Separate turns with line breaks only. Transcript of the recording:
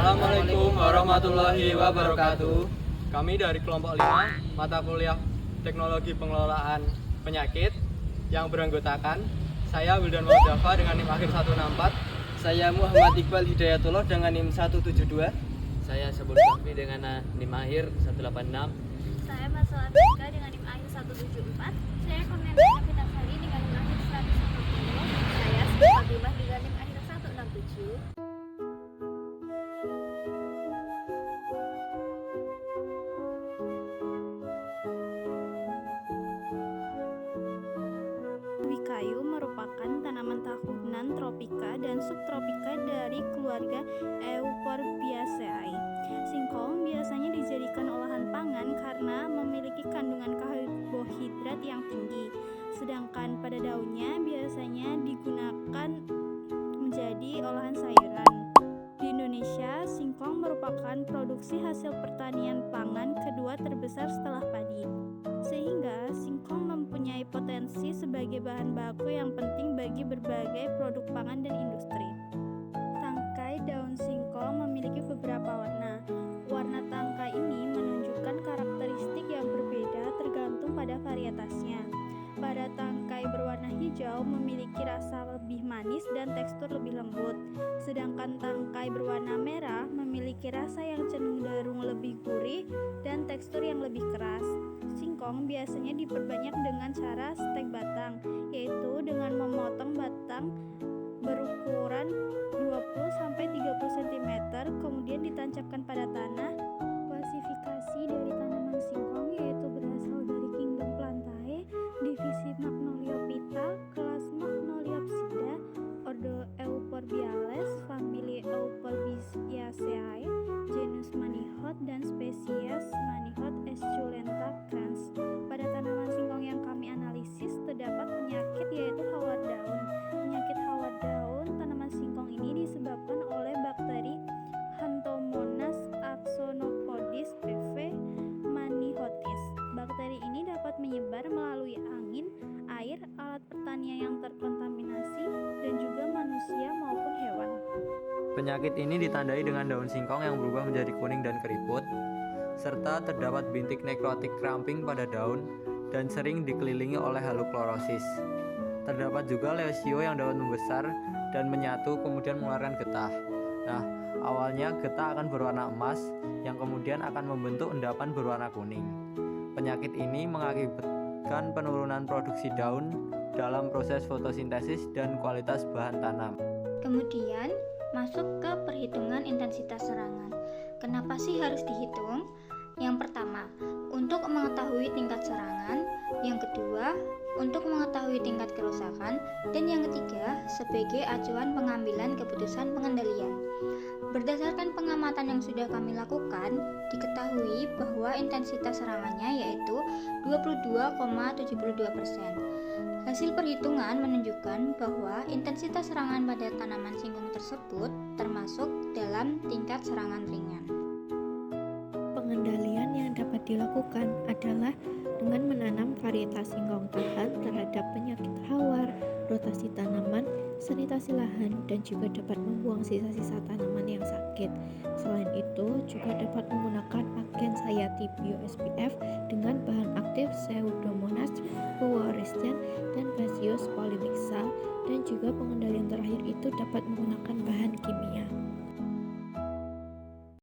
Assalamualaikum warahmatullahi wabarakatuh. Kami dari kelompok 5 mata kuliah Teknologi Pengelolaan Penyakit yang beranggotakan saya Wildan Maudhafa dengan NIM akhir 164.
Saya Muhammad Iqbal Hidayatullah dengan NIM 172.
Saya Sabun Fahmi dengan NIM akhir 186.
Saya Masal Abika dengan NIM akhir 174. Saya Kornelia Fitasari dengan NIM akhir 150. Saya Siti Fatimah dengan NIM akhir 167.
Kayu merupakan tanaman tahunan tropika dan subtropika dari keluarga Euphorbiaceae. Singkong biasanya dijadikan olahan pangan karena memiliki kandungan karbohidrat yang tinggi, sedangkan pada daunnya biasanya digunakan menjadi olahan sayuran. Di Indonesia, singkong merupakan produksi hasil pertanian pangan kedua terbesar setelah padi, sehingga singkong mempunyai potensi sebagai bahan baku yang penting bagi berbagai produk pangan dan industri. Tangkai daun singkong memiliki beberapa warna. Warna tangkai ini menunjukkan karakteristik yang berbeda tergantung pada varietasnya. Pada tangkai berwarna hijau memiliki rasa lebih manis dan tekstur lebih lembut, sedangkan tangkai berwarna merah memiliki rasa yang cenderung lebih gurih dan tekstur yang lebih keras. Singkong biasanya diperbanyak dengan cara stek batang, yaitu dengan memotong batang berukuran 20-30 cm kemudian ditancapkan pada tanah. Klasifikasi dari tanaman singkong yaitu berasal dari kingdom Plantae, divisi Magnoliophyta, kelas Magnoliopsida, ordo Euphorbiales, famili Euphorbiaceae, genus Manihot dan spesies Manihot esculenta crans. Pada tanaman singkong yang kami analisis terdapat penyakit yaitu hawar daun. Penyakit hawar daun tanaman singkong ini disebabkan oleh bakteri Xanthomonas axonopodis PV manihotis. Bakteri ini dapat menyebar melalui angin, air, alat pertanian yang terkontaminasi, dan juga manusia maupun hewan.
Penyakit ini ditandai dengan daun singkong yang berubah menjadi kuning dan keriput, serta terdapat bintik nekrotik ramping pada daun dan sering dikelilingi oleh haloklorosis. Terdapat juga lesio yang dapat membesar dan menyatu kemudian mengeluarkan getah. Nah, awalnya getah akan berwarna emas yang kemudian akan membentuk endapan berwarna kuning. Penyakit ini mengakibatkan penurunan produksi daun dalam proses fotosintesis dan kualitas bahan tanam.
Kemudian masuk ke perhitungan intensitas serangan. Kenapa sih harus dihitung? Yang pertama, untuk mengetahui tingkat serangan. Yang kedua, untuk mengetahui tingkat kerusakan. Dan yang ketiga, sebagai acuan pengambilan keputusan pengendalian. Berdasarkan pengamatan yang sudah kami lakukan, diketahui bahwa intensitas serangannya yaitu 22,72%. Hasil perhitungan menunjukkan bahwa intensitas serangan pada tanaman singkong tersebut termasuk dalam tingkat serangan ringan.
Pengendalian yang dapat dilakukan adalah dengan menanam varietas singkong tahan terhadap penyakit hawar, rotasi tanaman, sanitasi lahan, dan juga dapat membuang sisa-sisa tanaman yang sakit. Selain itu, juga dapat menggunakan agen sayati bio-SPF dengan bahan aktif Pseudomonas fluorescens dan Bacillus polymixa, dan juga pengendalian terakhir itu dapat menggunakan bahan kimia.